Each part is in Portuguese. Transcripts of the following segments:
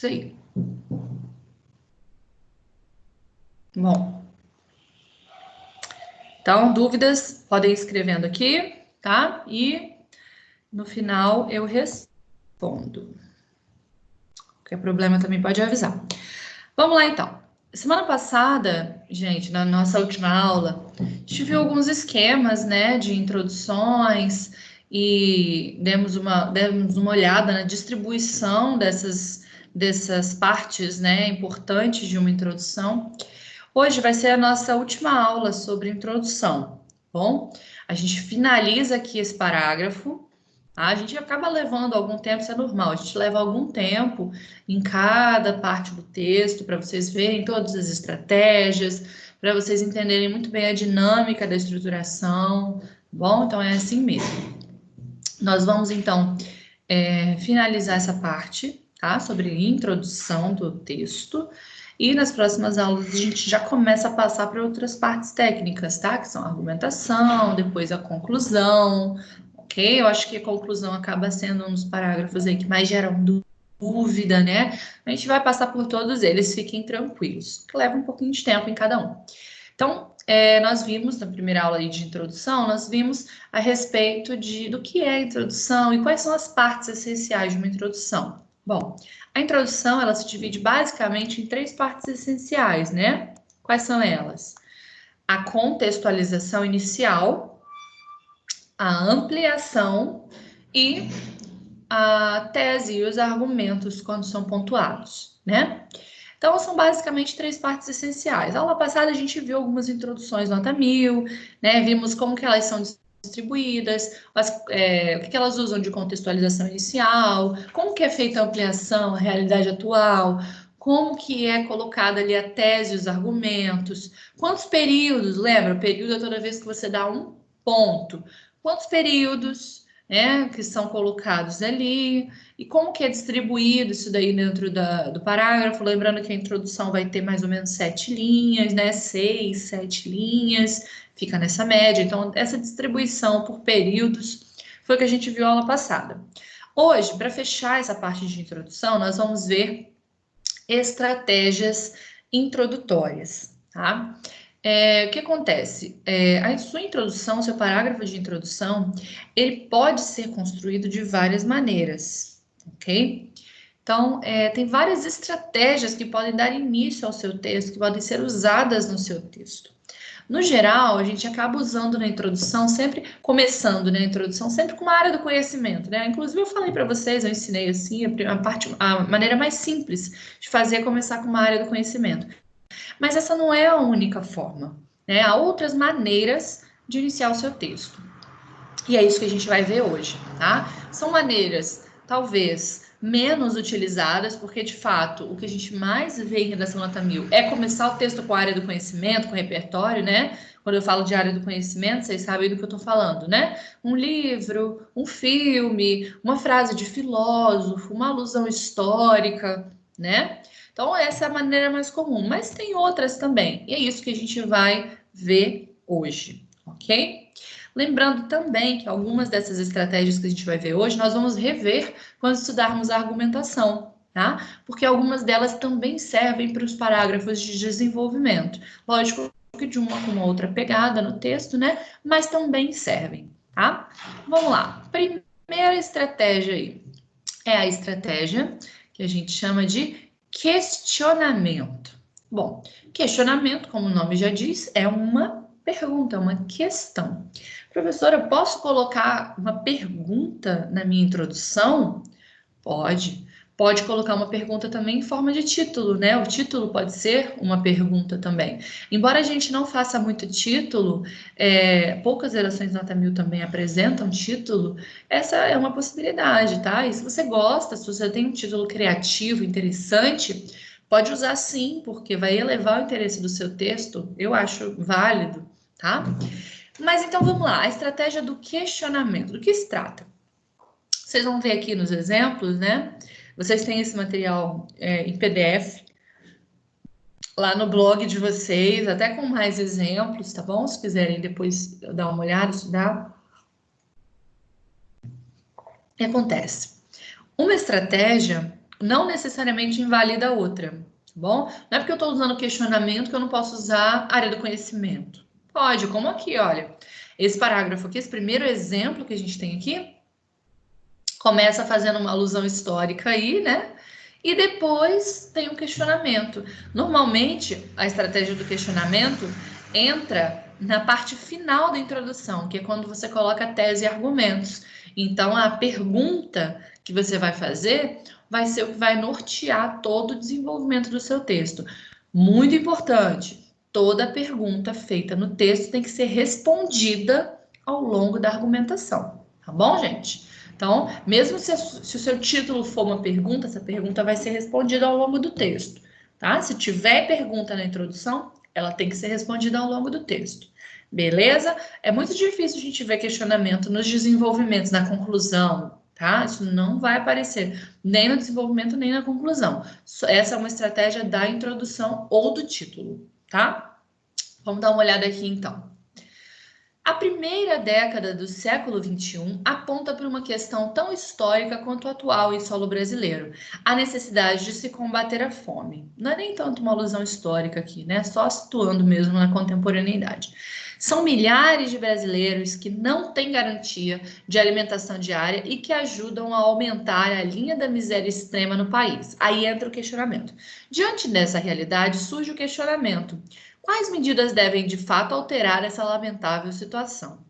isso aí. Bom. Então, dúvidas, podem ir escrevendo aqui, tá? E no final eu respondo. Qualquer problema também pode avisar. Vamos lá, então. Semana passada, gente, na nossa última aula, a gente viu alguns esquemas, né, de introduções e demos uma olhada na distribuição dessas partes, né, importantes de uma introdução. Hoje vai ser a nossa última aula sobre introdução, bom? A gente finaliza aqui esse parágrafo. A gente acaba levando algum tempo, isso é normal, a gente leva algum tempo em cada parte do texto para vocês verem todas as estratégias, para vocês entenderem muito bem a dinâmica da estruturação, bom? Então é assim mesmo. Nós vamos então finalizar essa parte, tá? Sobre introdução do texto. E nas próximas aulas a gente já começa a passar para outras partes técnicas, tá? Que são a argumentação, depois a conclusão, ok? Eu acho que a conclusão acaba sendo um dos parágrafos aí que mais geram dúvida, né? A gente vai passar por todos eles, fiquem tranquilos, que leva um pouquinho de tempo em cada um. Então, nós vimos na primeira aula aí de introdução, nós vimos a respeito do que é a introdução e quais são as partes essenciais de uma introdução. Bom, a introdução, ela se divide basicamente em 3 partes essenciais, né? Quais são elas? A contextualização inicial, a ampliação e a tese e os argumentos quando são pontuados, né? Então, são basicamente 3 partes essenciais. Na aula passada, a gente viu algumas introduções nota 1000, né? Vimos como que elas são distribuídas, o que elas usam de contextualização inicial, como que é feita a ampliação, a realidade atual, como que é colocada ali a tese e os argumentos, quantos períodos, lembra? O período é toda vez que você dá um ponto. Quantos períodos, né, que são colocados ali, e como que é distribuído isso daí dentro do parágrafo, lembrando que a introdução vai ter mais ou menos 7 linhas, né, 6, 7 linhas, fica nessa média. Então, essa distribuição por períodos foi o que a gente viu na aula passada. Hoje, para fechar essa parte de introdução, nós vamos ver estratégias introdutórias, tá? O que acontece? A sua introdução, seu parágrafo de introdução, ele pode ser construído de várias maneiras, ok? Então, tem várias estratégias que podem dar início ao seu texto, que podem ser usadas no seu texto. No geral, a gente acaba usando na introdução, sempre começando na introdução, sempre com uma área do conhecimento, né? Inclusive, eu falei para vocês, eu ensinei assim, a maneira mais simples de fazer é começar com uma área do conhecimento. Mas essa não é a única forma, né? Há outras maneiras de iniciar o seu texto. E é isso que a gente vai ver hoje, tá? São maneiras, talvez, menos utilizadas, porque, de fato, o que a gente mais vê em redação nota 1000 é começar o texto com a área do conhecimento, com o repertório, né? Quando eu falo de área do conhecimento, vocês sabem do que eu tô falando, né? Um livro, um filme, uma frase de filósofo, uma alusão histórica, né? Então, essa é a maneira mais comum, mas tem outras também, e é isso que a gente vai ver hoje, ok? Lembrando também que algumas dessas estratégias que a gente vai ver hoje, nós vamos rever quando estudarmos a argumentação, tá? Porque algumas delas também servem para os parágrafos de desenvolvimento. Lógico que de uma com uma outra pegada no texto, né? Mas também servem, tá? Vamos lá. Primeira estratégia aí é a estratégia que a gente chama de questionamento. Bom, questionamento, como o nome já diz, é uma pergunta, uma questão. Professora, posso colocar uma pergunta na minha introdução? Pode. Pode colocar uma pergunta também em forma de título, né? O título pode ser uma pergunta também. Embora a gente não faça muito título, poucas redações nota 1000 também apresentam título, essa é uma possibilidade, tá? E se você gosta, se você tem um título criativo, interessante, pode usar sim, porque vai elevar o interesse do seu texto, eu acho válido, tá? Mas então vamos lá, a estratégia do questionamento, do que se trata? Vocês vão ver aqui nos exemplos, né? Vocês têm esse material em PDF lá no blog de vocês, até com mais exemplos, tá bom? Se quiserem depois dar uma olhada, estudar. O que acontece? Uma estratégia não necessariamente invalida a outra, tá bom? Não é porque eu estou usando questionamento que eu não posso usar área do conhecimento. Pode, como aqui, olha. Esse parágrafo aqui, esse primeiro exemplo que a gente tem aqui, começa fazendo uma alusão histórica aí, né? E depois tem um questionamento. Normalmente, a estratégia do questionamento entra na parte final da introdução, que é quando você coloca tese e argumentos. Então, a pergunta que você vai fazer vai ser o que vai nortear todo o desenvolvimento do seu texto. Muito importante, toda pergunta feita no texto tem que ser respondida ao longo da argumentação, tá bom, gente? Então, mesmo se o seu título for uma pergunta, essa pergunta vai ser respondida ao longo do texto, tá? Se tiver pergunta na introdução, ela tem que ser respondida ao longo do texto. Beleza? É muito difícil a gente ver questionamento nos desenvolvimentos, na conclusão, tá? Isso não vai aparecer nem no desenvolvimento, nem na conclusão. Essa é uma estratégia da introdução ou do título, tá? Vamos dar uma olhada aqui, então. A primeira década do século XXI aponta para uma questão tão histórica quanto atual em solo brasileiro, a necessidade de se combater a fome. Não é nem tanto uma alusão histórica aqui, né? Só situando mesmo na contemporaneidade. São milhares de brasileiros que não têm garantia de alimentação diária e que ajudam a aumentar a linha da miséria extrema no país. Aí entra o questionamento. Diante dessa realidade, surge o questionamento: quais medidas devem de fato alterar essa lamentável situação?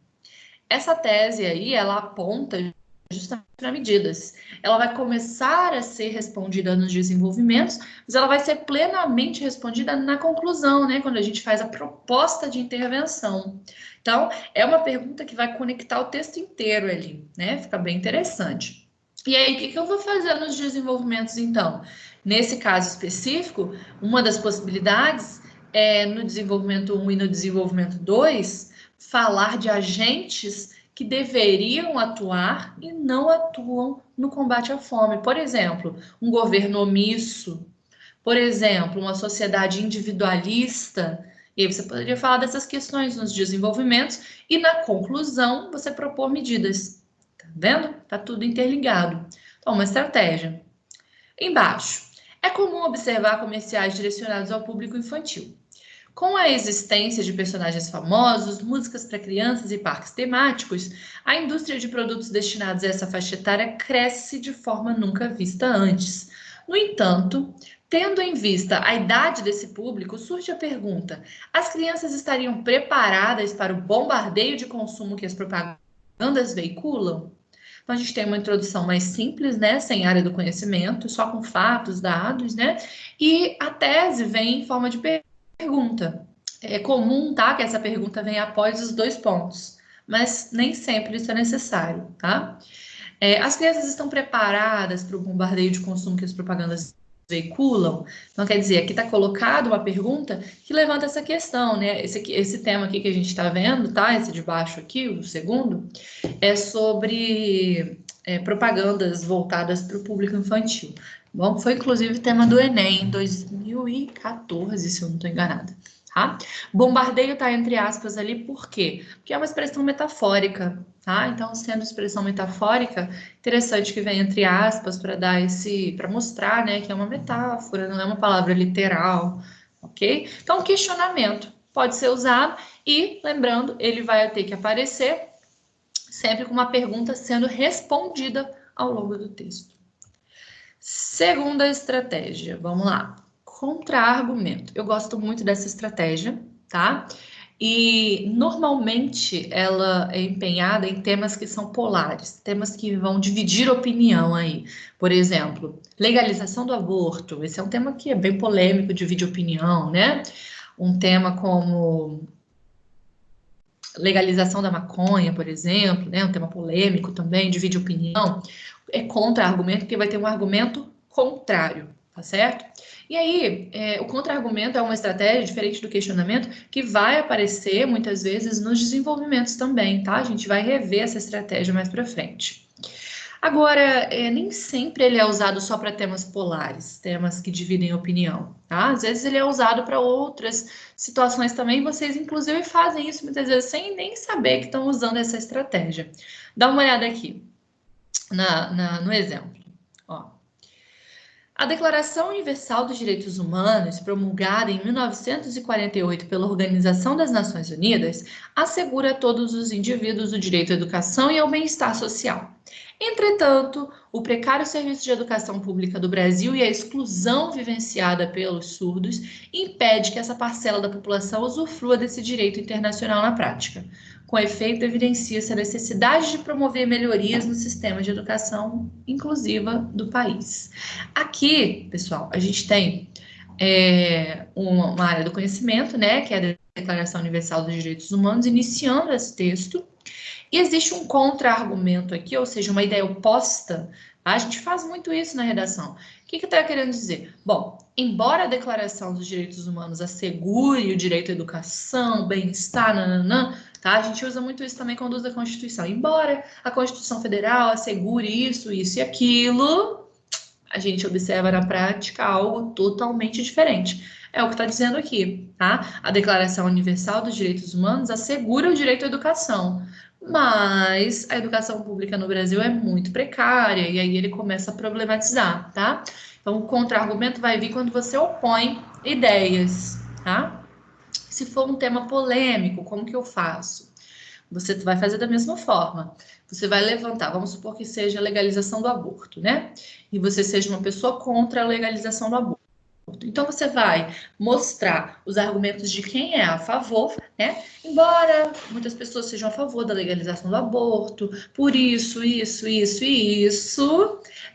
Essa tese aí, ela aponta justamente para medidas. Ela vai começar a ser respondida nos desenvolvimentos, mas ela vai ser plenamente respondida na conclusão, né? Quando a gente faz a proposta de intervenção. Então, é uma pergunta que vai conectar o texto inteiro ali, né? Fica bem interessante. E aí, o que eu vou fazer nos desenvolvimentos, então? Nesse caso específico, uma das possibilidades é no desenvolvimento 1 e no desenvolvimento 2, falar de agentes que deveriam atuar e não atuam no combate à fome. Por exemplo, um governo omisso, por exemplo, uma sociedade individualista. E aí você poderia falar dessas questões nos desenvolvimentos e na conclusão você propor medidas. Tá vendo? Tá tudo interligado. Então, uma estratégia. Embaixo. É comum observar comerciais direcionados ao público infantil. Com a existência de personagens famosos, músicas para crianças e parques temáticos, a indústria de produtos destinados a essa faixa etária cresce de forma nunca vista antes. No entanto, tendo em vista a idade desse público, surge a pergunta: as crianças estariam preparadas para o bombardeio de consumo que as propagandas veiculam? Então, a gente tem uma introdução mais simples, né, sem área do conhecimento, só com fatos, dados, né, e a tese vem em forma de pergunta. É comum, tá, que essa pergunta venha após os 2 pontos, mas nem sempre isso é necessário, tá? As crianças estão preparadas para o bombardeio de consumo que as propagandas veiculam? Então, quer dizer, aqui está colocado uma pergunta que levanta essa questão, né? Esse tema aqui que a gente está vendo, tá? Esse de baixo aqui, o segundo, é sobre propagandas voltadas para o público infantil. Bom, foi inclusive tema do Enem em 2014, se eu não estou enganada. Tá? Bombardeio está entre aspas ali, por quê? Porque é uma expressão metafórica, tá? Então, sendo expressão metafórica, interessante que vem entre aspas para dar para mostrar, né, que é uma metáfora, não é uma palavra literal, ok? Então, questionamento pode ser usado e, lembrando, ele vai ter que aparecer sempre com uma pergunta sendo respondida ao longo do texto. Segunda estratégia, vamos lá. Contra-argumento. Eu gosto muito dessa estratégia, tá? E normalmente ela é empenhada em temas que são polares, temas que vão dividir opinião aí. Por exemplo, legalização do aborto. Esse é um tema que é bem polêmico, divide opinião, né? Um tema como legalização da maconha, por exemplo, né? Um tema polêmico também, divide opinião. É contra-argumento, porque vai ter um argumento contrário, tá certo? E aí, o contra-argumento é uma estratégia diferente do questionamento que vai aparecer muitas vezes nos desenvolvimentos também, tá? A gente vai rever essa estratégia mais para frente. Agora, nem sempre ele é usado só para temas polares, temas que dividem opinião, tá? Às vezes ele é usado para outras situações também, vocês inclusive fazem isso muitas vezes sem nem saber que estão usando essa estratégia. Dá uma olhada aqui no exemplo. Ó. A Declaração Universal dos Direitos Humanos, promulgada em 1948 pela Organização das Nações Unidas, assegura a todos os indivíduos o direito à educação e ao bem-estar social. Entretanto, o precário serviço de educação pública do Brasil e a exclusão vivenciada pelos surdos impede que essa parcela da população usufrua desse direito internacional na prática. Com efeito, evidencia-se a necessidade de promover melhorias no sistema de educação inclusiva do país. Aqui, pessoal, a gente tem uma área do conhecimento, né, que é a Declaração Universal dos Direitos Humanos, iniciando esse texto, e existe um contra-argumento aqui, ou seja, uma ideia oposta. A gente faz muito isso na redação. O que está querendo dizer? Bom, embora a Declaração dos Direitos Humanos assegure o direito à educação, bem-estar, tá? A gente usa muito isso também quando usa a Constituição. Embora a Constituição Federal assegure isso, isso e aquilo, a gente observa na prática algo totalmente diferente. É o que está dizendo aqui, tá? A Declaração Universal dos Direitos Humanos assegura o direito à educação, mas a educação pública no Brasil é muito precária, e aí ele começa a problematizar, tá? Então, o contra-argumento vai vir quando você opõe ideias, tá? Se for um tema polêmico, como que eu faço? Você vai fazer da mesma forma. Você vai levantar, vamos supor que seja a legalização do aborto, né? E você seja uma pessoa contra a legalização do aborto. Então, você vai mostrar os argumentos de quem é a favor, né? Embora muitas pessoas sejam a favor da legalização do aborto, por isso, isso,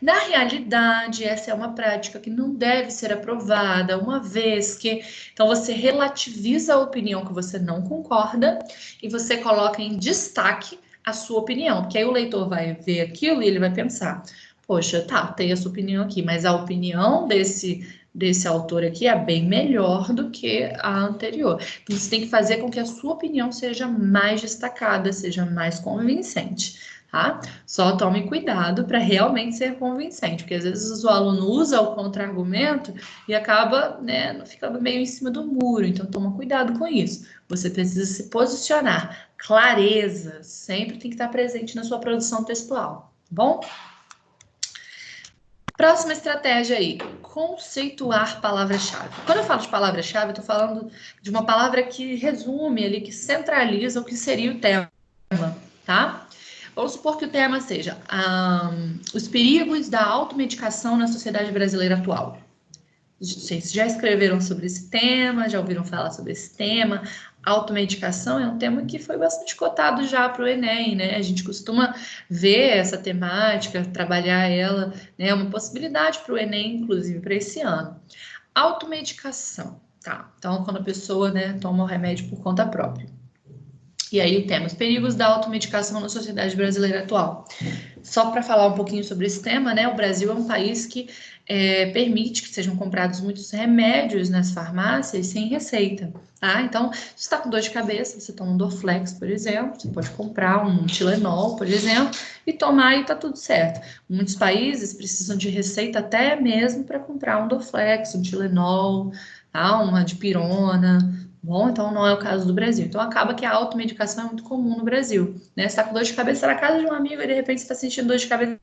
na realidade, essa é uma prática que não deve ser aprovada, uma vez que... Então, você relativiza a opinião que você não concorda e você coloca em destaque a sua opinião, porque aí o leitor vai ver aquilo e ele vai pensar, poxa, tá, tem essa opinião aqui, mas a opinião desse autor aqui é bem melhor do que a anterior. Então, você tem que fazer com que a sua opinião seja mais destacada, seja mais convincente, tá? Só tome cuidado para realmente ser convincente, porque às vezes o aluno usa o contra-argumento e acaba, né, ficando meio em cima do muro. Então, toma cuidado com isso. Você precisa se posicionar. Clareza sempre tem que estar presente na sua produção textual, tá bom? Próxima estratégia aí, conceituar palavra-chave. Quando eu falo de palavra-chave, eu estou falando de uma palavra que resume ali, que centraliza o que seria o tema, tá? Vamos supor que o tema seja os perigos da automedicação na sociedade brasileira atual. Vocês já escreveram sobre esse tema, já ouviram falar sobre esse tema? Automedicação é um tema que foi bastante cotado já para o Enem, né? A gente costuma ver essa temática, trabalhar ela, né? É uma possibilidade para o Enem, inclusive, para esse ano. Automedicação, tá? Então, quando a pessoa, né, toma o remédio por conta própria. E aí o tema, os perigos da automedicação na sociedade brasileira atual. Só para falar um pouquinho sobre esse tema, né? O Brasil é um país que permite que sejam comprados muitos remédios nas farmácias sem receita, tá? Então, se você está com dor de cabeça, você toma um Dorflex, por exemplo, você pode comprar um Tilenol, por exemplo, e tomar e tá tudo certo. Muitos países precisam de receita até mesmo para comprar um Dorflex, um Tilenol, tá? Uma dipirona. Bom, então não é o caso do Brasil. Então acaba que a automedicação é muito comum no Brasil, né? Você está com dor de cabeça na casa de um amigo e de repente você está sentindo dor de cabeça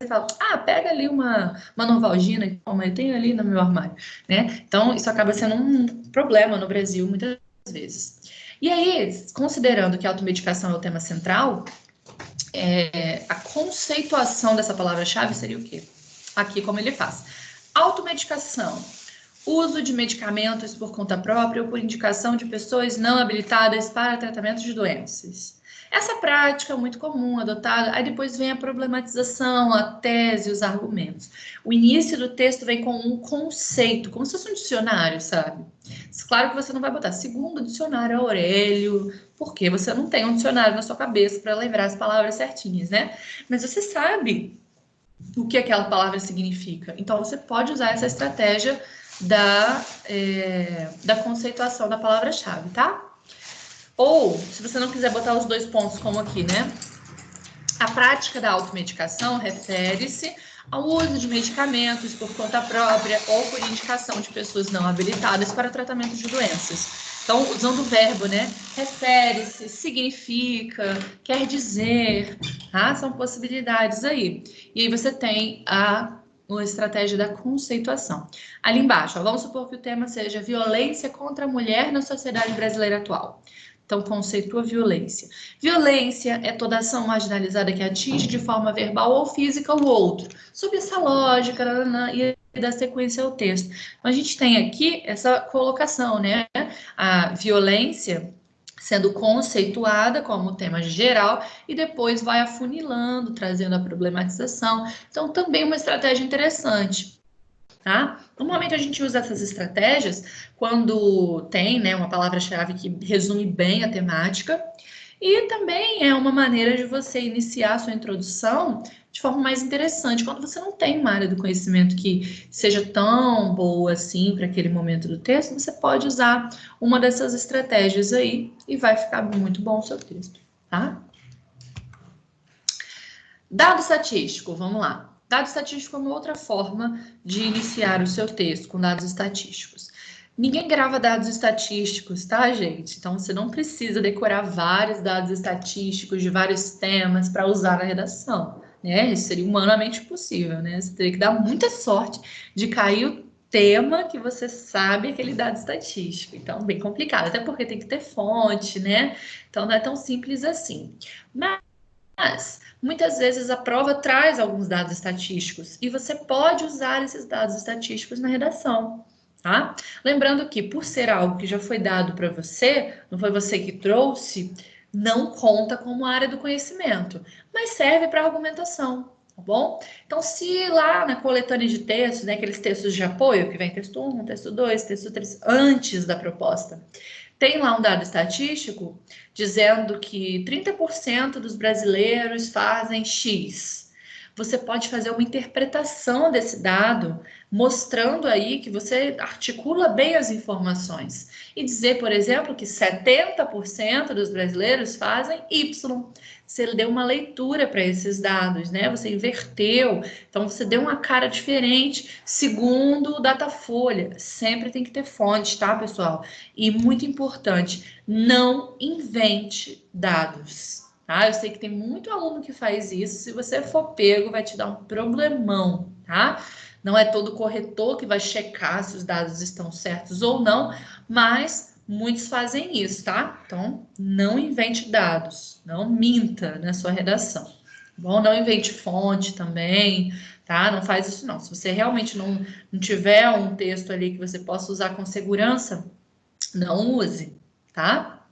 e fala, pega ali uma Novalgina que eu tenho ali no meu armário, né? Então isso acaba sendo um problema no Brasil muitas vezes. E aí, considerando que a automedicação é o tema central, a conceituação dessa palavra-chave seria o quê? Aqui como ele faz. Automedicação. Uso de medicamentos por conta própria ou por indicação de pessoas não habilitadas para tratamento de doenças. Essa prática é muito comum, adotada, aí depois vem a problematização, a tese, os argumentos. O início do texto vem com um conceito, como se fosse um dicionário, sabe? Claro que você não vai botar segundo dicionário Aurélio, porque você não tem um dicionário na sua cabeça para lembrar as palavras certinhas, né? Mas você sabe o que aquela palavra significa. Então, você pode usar essa estratégia da conceituação da palavra-chave, tá? Ou, se você não quiser botar os dois pontos como aqui, né? A prática da automedicação refere-se ao uso de medicamentos por conta própria ou por indicação de pessoas não habilitadas para tratamento de doenças. Então, usando o verbo, né? Refere-se, significa, quer dizer, tá? São possibilidades aí. E aí você tem a a estratégia da conceituação. Ali embaixo, ó, vamos supor que o tema seja violência contra a mulher na sociedade brasileira atual. Então, conceitua violência. Violência é toda ação marginalizada que atinge de forma verbal ou física o outro. Sob essa lógica, e da sequência ao texto. Então, a gente tem aqui essa colocação, né? A violência sendo conceituada como tema geral e depois vai afunilando, trazendo a problematização. Então, também uma estratégia interessante. Tá? Normalmente a gente usa essas estratégias quando tem, né, uma palavra-chave que resume bem a temática e também é uma maneira de você iniciar a sua introdução de forma mais interessante, quando você não tem uma área do conhecimento que seja tão boa assim para aquele momento do texto, você pode usar uma dessas estratégias aí e vai ficar muito bom o seu texto, tá? Dado estatístico, vamos lá. Dado estatístico é uma outra forma de iniciar o seu texto com dados estatísticos. Ninguém grava dados estatísticos, tá, gente? Então, você não precisa decorar vários dados estatísticos de vários temas para usar na redação, né? Isso seria humanamente possível, né? Você teria que dar muita sorte de cair o tema que você sabe aquele dado estatístico. Então, bem complicado, até porque tem que ter fonte, né? Então, não é tão simples assim. Mas muitas vezes a prova traz alguns dados estatísticos e você pode usar esses dados estatísticos na redação, tá? Lembrando que, por ser algo que já foi dado para você, não foi você que trouxe, não conta como área do conhecimento, mas serve para argumentação, tá bom? Então, se lá na coletânea de textos, né, aqueles textos de apoio, que vem texto 1, texto 2, texto 3, antes da proposta, tem lá um dado estatístico dizendo que 30% dos brasileiros fazem X. Você pode fazer uma interpretação desse dado, mostrando aí que você articula bem as informações. E dizer, por exemplo, que 70% dos brasileiros fazem Y. Você deu uma leitura para esses dados, né? Você inverteu. Então, você deu uma cara diferente segundo o Datafolha. Sempre tem que ter fonte, tá, pessoal? E muito importante, não invente dados. Tá? Eu sei que tem muito aluno que faz isso. Se você for pego, vai te dar um problemão, tá? Não é todo corretor que vai checar se os dados estão certos ou não, mas muitos fazem isso, tá? Então, não invente dados, não minta na sua redação. Bom, não invente fonte também, tá? Não faz isso não. Se você realmente não tiver um texto ali que você possa usar com segurança, não use, tá?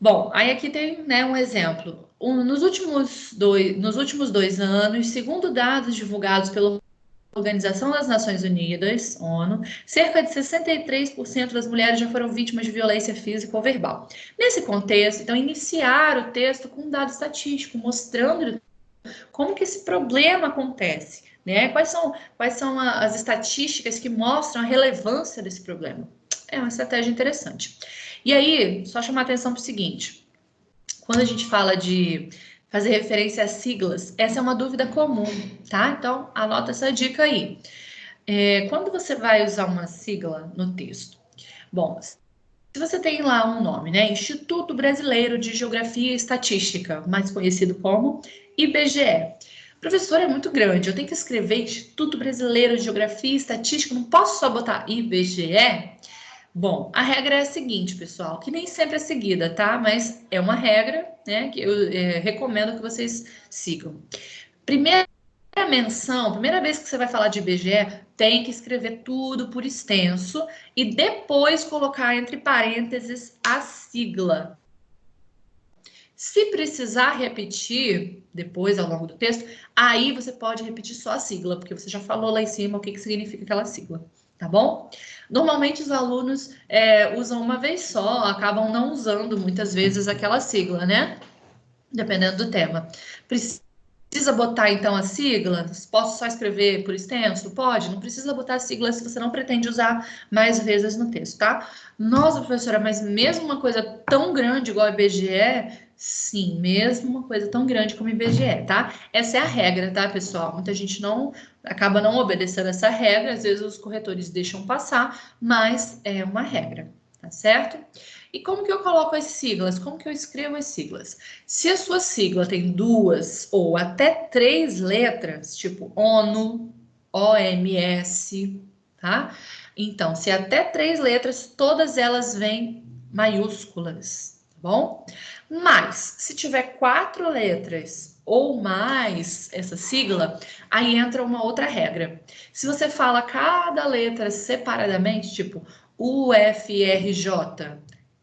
Bom, aí aqui tem, né, um exemplo. Nos últimos 2 anos, segundo dados divulgados pela Organização das Nações Unidas, ONU, cerca de 63% das mulheres já foram vítimas de violência física ou verbal. Nesse contexto, então, iniciar o texto com um dado estatístico, mostrando como que esse problema acontece, né? Quais são as estatísticas que mostram a relevância desse problema? É uma estratégia interessante. E aí, só chamar atenção para o seguinte: quando a gente fala de fazer referência às siglas, essa é uma dúvida comum, tá? Então, anota essa dica aí. Quando você vai usar uma sigla no texto, bom, se você tem lá um nome, né? Instituto Brasileiro de Geografia e Estatística, mais conhecido como IBGE. Professor, é muito grande, eu tenho que escrever Instituto Brasileiro de Geografia e Estatística, não posso só botar IBGE? Bom, a regra é a seguinte, pessoal, que nem sempre é seguida, tá? Mas é uma regra, né, que eu recomendo que vocês sigam. Primeira menção, primeira vez que você vai falar de IBGE, tem que escrever tudo por extenso e depois colocar entre parênteses a sigla. Se precisar repetir depois, ao longo do texto, aí você pode repetir só a sigla, porque você já falou lá em cima o que significa aquela sigla, tá bom? Normalmente os alunos usam uma vez só, acabam não usando muitas vezes aquela sigla, né? Dependendo do tema. Precisa botar então a sigla? Posso só escrever por extenso? Pode, não precisa botar a sigla se você não pretende usar mais vezes no texto, tá? Nossa, professora, mas mesmo uma coisa tão grande igual a IBGE, sim, mesmo uma coisa tão grande como IBGE, tá? Essa é a regra, tá, pessoal? Muita gente acaba não obedecendo essa regra, às vezes os corretores deixam passar, mas é uma regra, tá certo? E como que eu coloco as siglas? Como que eu escrevo as siglas? Se a sua sigla tem 2 ou até 3 letras, tipo ONU, OMS, tá? Então, se até 3 letras, todas elas vêm maiúsculas, tá bom? Mas, se tiver 4 letras ou mais essa sigla, aí entra uma outra regra. Se você fala cada letra separadamente, tipo UFRJ,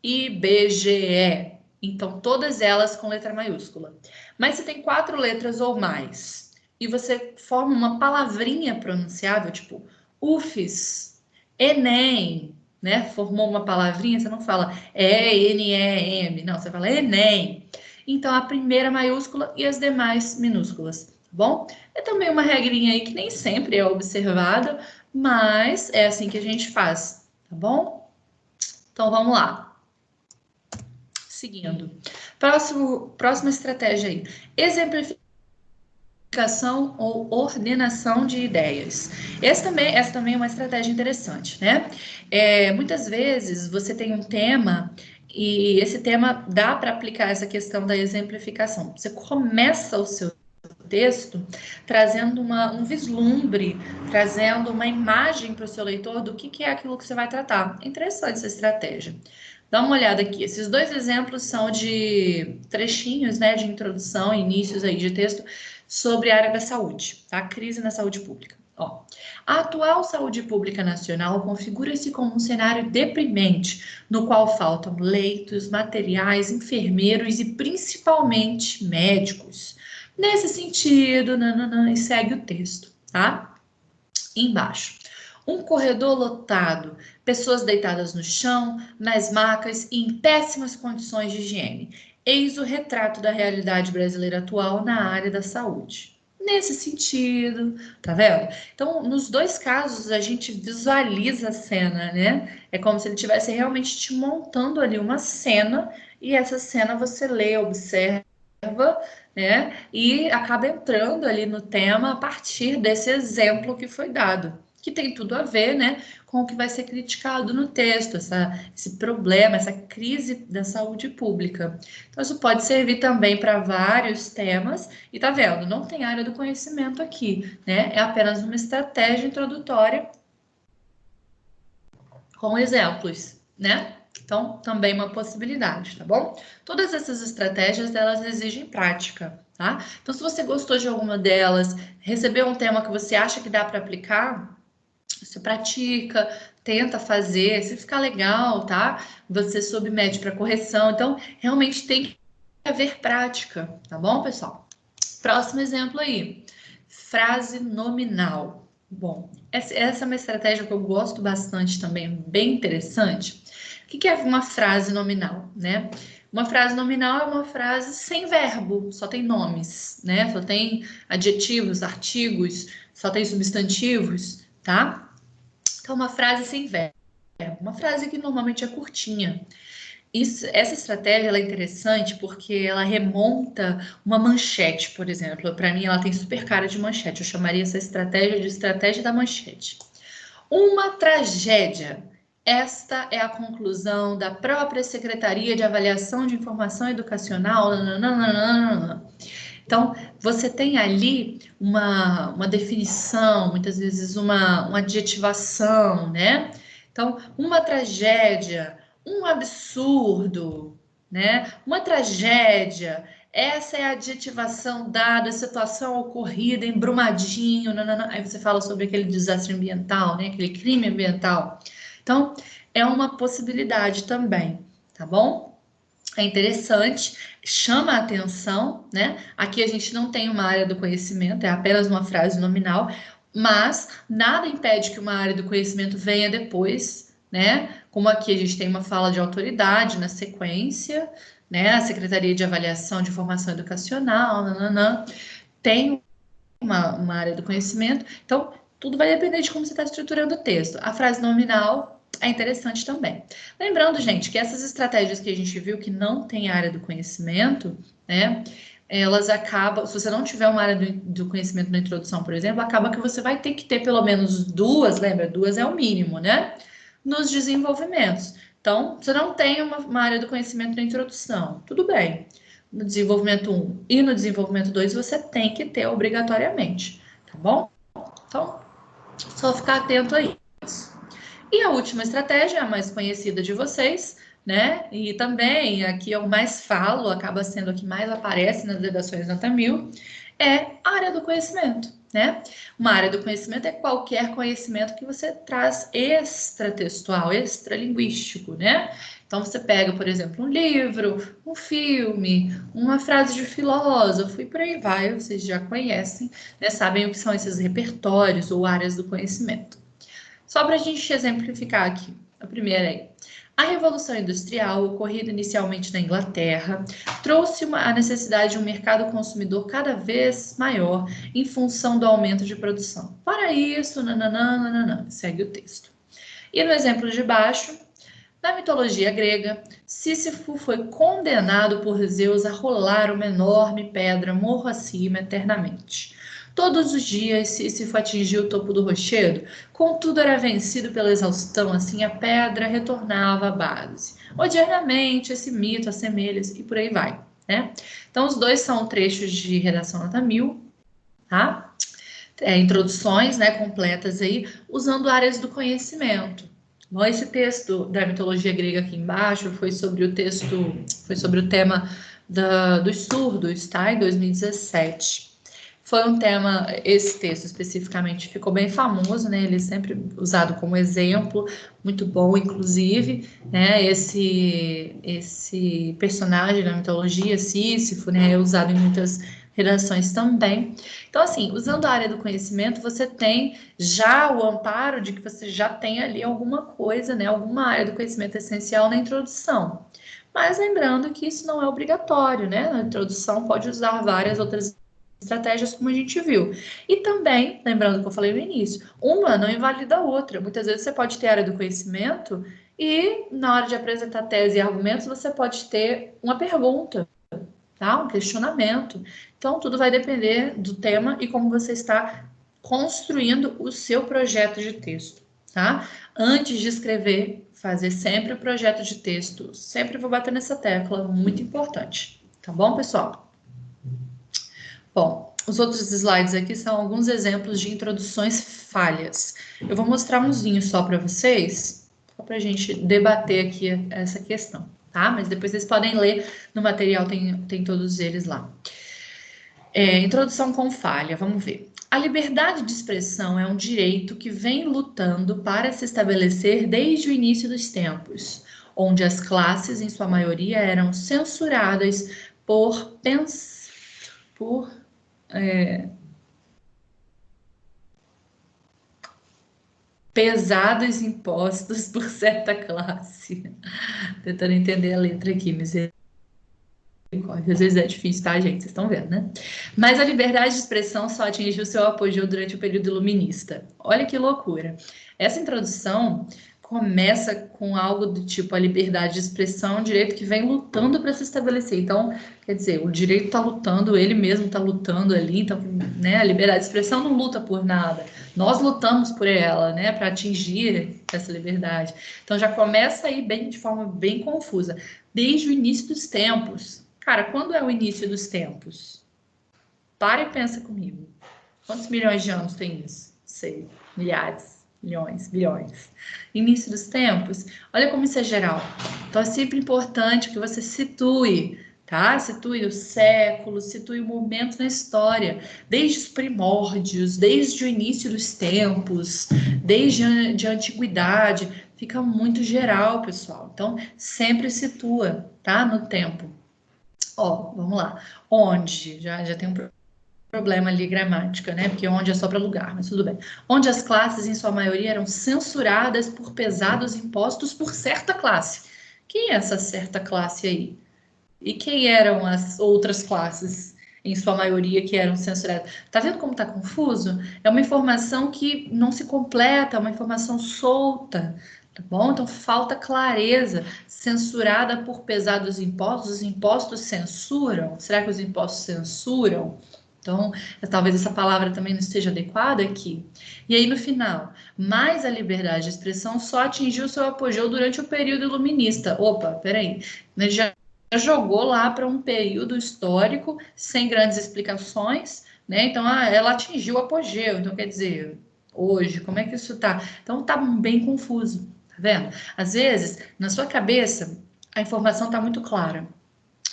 IBGE, então todas elas com letra maiúscula. Mas se tem 4 letras ou mais e você forma uma palavrinha pronunciável, tipo UFES, Enem, né? Formou uma palavrinha, você não fala E-N-E-M, não, você fala Enem. Então, a primeira maiúscula e as demais minúsculas, tá bom? É também uma regrinha aí que nem sempre é observada, mas é assim que a gente faz, tá bom? Então, vamos lá. Seguindo. Próxima estratégia aí. Exemplificação ou ordenação de ideias. Essa também é uma estratégia interessante, né? Muitas vezes você tem um tema e esse tema dá para aplicar essa questão da exemplificação. Você começa o seu texto trazendo um vislumbre, trazendo uma imagem para o seu leitor do que é aquilo que você vai tratar. É interessante essa estratégia. Dá uma olhada aqui. Esses 2 exemplos são de trechinhos, né, de introdução, inícios aí de texto sobre a área da saúde, tá? Crise na saúde pública. Ó, a atual saúde pública nacional configura-se como um cenário deprimente, no qual faltam leitos, materiais, enfermeiros e principalmente médicos. Nesse sentido, e segue o texto, tá? Embaixo. Um corredor lotado, pessoas deitadas no chão, nas macas e em péssimas condições de higiene. Eis o retrato da realidade brasileira atual na área da saúde. Nesse sentido, tá vendo? Então, nos 2 casos, a gente visualiza a cena, né? É como se ele estivesse realmente te montando ali uma cena, e essa cena você lê, observa, né? E acaba entrando ali no tema a partir desse exemplo que foi dado, que tem tudo a ver, né, com o que vai ser criticado no texto, esse problema, essa crise da saúde pública. Então, isso pode servir também para vários temas, e tá vendo, não tem área do conhecimento aqui, né? É apenas uma estratégia introdutória com exemplos, né? Então, também uma possibilidade, tá bom? Todas essas estratégias, elas exigem prática, tá? Então, se você gostou de alguma delas, recebeu um tema que você acha que dá para aplicar, você pratica, tenta fazer, se ficar legal, tá? Você submete para correção. Então, realmente tem que haver prática, tá bom, pessoal? Próximo exemplo aí, frase nominal. Bom, essa é uma estratégia que eu gosto bastante também, bem interessante. O que é uma frase nominal, né? Uma frase nominal é uma frase sem verbo, só tem nomes, né? Só tem adjetivos, artigos, só tem substantivos, tá? Então, uma frase sem verbo, uma frase que normalmente é curtinha. Essa estratégia ela é interessante porque ela remonta uma manchete, por exemplo. Para mim, ela tem super cara de manchete. Eu chamaria essa estratégia de estratégia da manchete. Uma tragédia. Esta é a conclusão da própria Secretaria de Avaliação de Informação Educacional. Nananana. Então, você tem ali uma definição, muitas vezes uma adjetivação, né? Então, uma tragédia, um absurdo, né? Uma tragédia, essa é a adjetivação dada, a situação ocorrida em Brumadinho, nanana. Aí você fala sobre aquele desastre ambiental, né? Aquele crime ambiental. Então, é uma possibilidade também, tá bom? É interessante, chama a atenção, né? Aqui a gente não tem uma área do conhecimento, é apenas uma frase nominal, mas nada impede que uma área do conhecimento venha depois, né? Como aqui a gente tem uma fala de autoridade na sequência, né? A Secretaria de Avaliação de Informação Educacional, nananã, tem uma área do conhecimento, então tudo vai depender de como você está estruturando o texto. A frase nominal é interessante também. Lembrando, gente, que essas estratégias que a gente viu que não tem área do conhecimento, né? Elas acabam, se você não tiver uma área do conhecimento na introdução, por exemplo, acaba que você vai ter que ter pelo menos 2, lembra? 2 é o mínimo, né? Nos desenvolvimentos. Então, você não tem uma área do conhecimento na introdução, tudo bem. No desenvolvimento 1 e no desenvolvimento 2, você tem que ter obrigatoriamente, tá bom? Então, Só ficar atento a isso. E a última estratégia, a mais conhecida de vocês, né? E também aqui eu mais falo, acaba sendo a que mais aparece nas redações nota 1000, é a área do conhecimento, né? Uma área do conhecimento é qualquer conhecimento que você traz extratextual, extralinguístico, né? Então você pega, por exemplo, um livro, um filme, uma frase de filósofo e por aí vai, vocês já conhecem, né? Sabem o que são esses repertórios ou áreas do conhecimento. Só para a gente exemplificar aqui, a primeira aí. A Revolução Industrial, ocorrida inicialmente na Inglaterra, trouxe a necessidade de um mercado consumidor cada vez maior em função do aumento de produção. Para isso, nananana, segue o texto. E no exemplo de baixo, na mitologia grega, Sísifo foi condenado por Zeus a rolar uma enorme pedra morro acima eternamente. Todos os dias Sísifo atingia o topo do rochedo, contudo era vencido pela exaustão, assim a pedra retornava à base. Odiernamente, esse mito assemelha-se e por aí vai, né? Então, os dois são trechos de redação nota 1000, tá? Introduções, né, completas aí, usando áreas do conhecimento. Bom, esse texto da mitologia grega aqui embaixo foi sobre o tema dos surdos, tá? Em 2017. Foi um tema, esse texto especificamente ficou bem famoso, né? Ele é sempre usado como exemplo, muito bom, inclusive, né? Esse personagem da mitologia, Sísifo, né? É usado em muitas redações também. Então, assim, usando a área do conhecimento, você tem já o amparo de que você já tem ali alguma coisa, né? Alguma área do conhecimento essencial na introdução. Mas lembrando que isso não é obrigatório, né? Na introdução pode usar várias outras estratégias, como a gente viu. E também, lembrando que eu falei no início, uma não invalida a outra. Muitas vezes você pode ter área do conhecimento e, na hora de apresentar tese e argumentos, você pode ter uma pergunta, tá? Um questionamento. Então, tudo vai depender do tema e como você está construindo o seu projeto de texto, tá? Antes de escrever, fazer sempre o projeto de texto. Sempre vou bater nessa tecla, muito importante. Tá bom, pessoal? Bom, os outros slides aqui são alguns exemplos de introduções falhas. Eu vou mostrar umzinho só para vocês, só para a gente debater aqui essa questão, tá? Mas depois vocês podem ler no material, tem todos eles lá. Introdução com falha, vamos ver. A liberdade de expressão é um direito que vem lutando para se estabelecer desde o início dos tempos, onde as classes, em sua maioria, eram censuradas por pesados impostos por certa classe. Tentando entender a letra aqui, misericórdia. Às vezes é difícil, tá, gente? Vocês estão vendo, né? Mas a liberdade de expressão só atingiu seu apogeu durante o período iluminista. Olha que loucura. Essa introdução começa com algo do tipo a liberdade de expressão é um direito que vem lutando para se estabelecer. Então, quer dizer, o direito está lutando, ele mesmo está lutando ali. Então, né, a liberdade de expressão não luta por nada. Nós lutamos por ela, né, para atingir essa liberdade. Então, já começa aí de forma bem confusa. Desde o início dos tempos. Cara, quando é o início dos tempos? Para e pensa comigo. Quantos milhões de anos tem isso? Sei, milhares, milhões, bilhões. Início dos tempos? Olha como isso é geral. Então é sempre importante que você situe, tá? Situe o século, situe o momento na história, desde os primórdios, desde o início dos tempos, desde a antiguidade. Fica muito geral, pessoal. Então sempre situa, tá? No tempo. Ó, vamos lá. Onde? Já tem um problema ali gramática, né? Porque onde é só para lugar, mas tudo bem. Onde as classes, em sua maioria, eram censuradas por pesados impostos por certa classe. Quem é essa certa classe aí? E quem eram as outras classes, em sua maioria, que eram censuradas? Tá vendo como tá confuso? É uma informação que não se completa, é uma informação solta. Tá bom? Então falta clareza. Censurada por pesados impostos, os impostos censuram? Será que os impostos censuram? Então, talvez essa palavra também não esteja adequada aqui. E aí, no final, mais a liberdade de expressão só atingiu seu apogeu durante o período iluminista. Opa, peraí. Já jogou lá para um período histórico sem grandes explicações, né? Então, ela atingiu o apogeu. Então, quer dizer, hoje, como é que isso tá? Então tá bem confuso, tá vendo? Às vezes, na sua cabeça, a informação tá muito clara,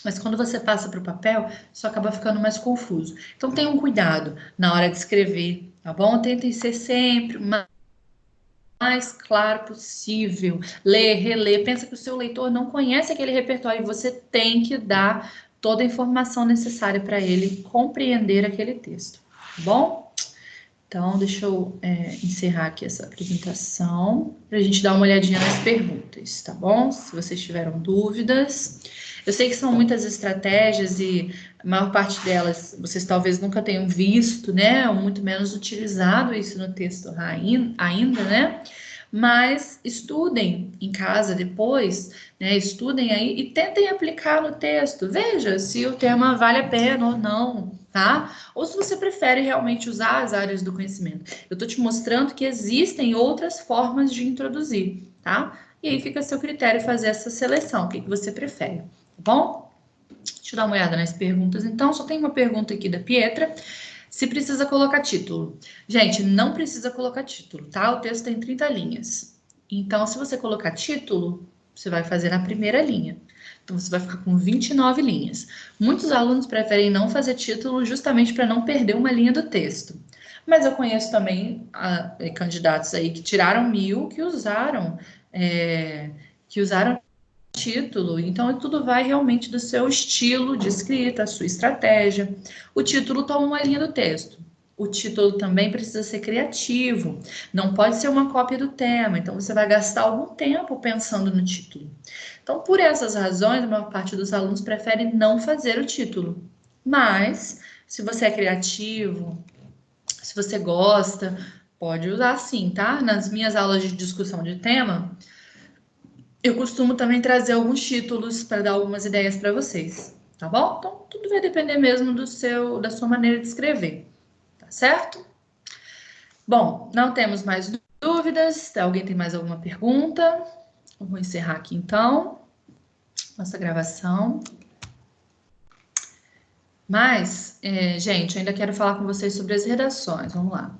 mas quando você passa para o papel, isso acaba ficando mais confuso. Então tenham cuidado na hora de escrever, tá bom? Tentem ser sempre mais claro possível. Ler, reler. Pensa que o seu leitor não conhece aquele repertório e você tem que dar toda a informação necessária para ele compreender aquele texto, tá bom? Então, deixa eu encerrar aqui essa apresentação para a gente dar uma olhadinha nas perguntas, tá bom? Se vocês tiveram dúvidas. Eu sei que são muitas estratégias e a maior parte delas vocês talvez nunca tenham visto, né? Ou muito menos utilizado isso no texto ainda, né? Mas estudem em casa depois, né? Estudem aí e tentem aplicar no texto. Veja se o tema vale a pena ou não, tá? Ou se você prefere realmente usar as áreas do conhecimento. Eu tô te mostrando que existem outras formas de introduzir, tá? E aí fica a seu critério fazer essa seleção, o que você prefere, tá bom? Deixa eu dar uma olhada nas perguntas. Então, só tem uma pergunta aqui da Pietra. Se precisa colocar título. Gente, não precisa colocar título, tá? O texto tem 30 linhas. Então, se você colocar título, você vai fazer na primeira linha. Então, você vai ficar com 29 linhas. Muitos alunos preferem não fazer título justamente para não perder uma linha do texto. Mas eu conheço também candidatos aí que tiraram 1000, que usaram título, então tudo vai realmente do seu estilo de escrita, a sua estratégia. O título toma uma linha do texto. O título também precisa ser criativo, não pode ser uma cópia do tema, então você vai gastar algum tempo pensando no título. Então, por essas razões, a maior parte dos alunos prefere não fazer o título. Mas, se você é criativo, se você gosta, pode usar sim, tá? Nas minhas aulas de discussão de tema, eu costumo também trazer alguns títulos para dar algumas ideias para vocês, tá bom? Então, tudo vai depender mesmo da sua maneira de escrever, tá certo? Bom, não temos mais dúvidas. Alguém tem mais alguma pergunta? Eu vou encerrar aqui então nossa gravação. Mas, gente, eu ainda quero falar com vocês sobre as redações. Vamos lá.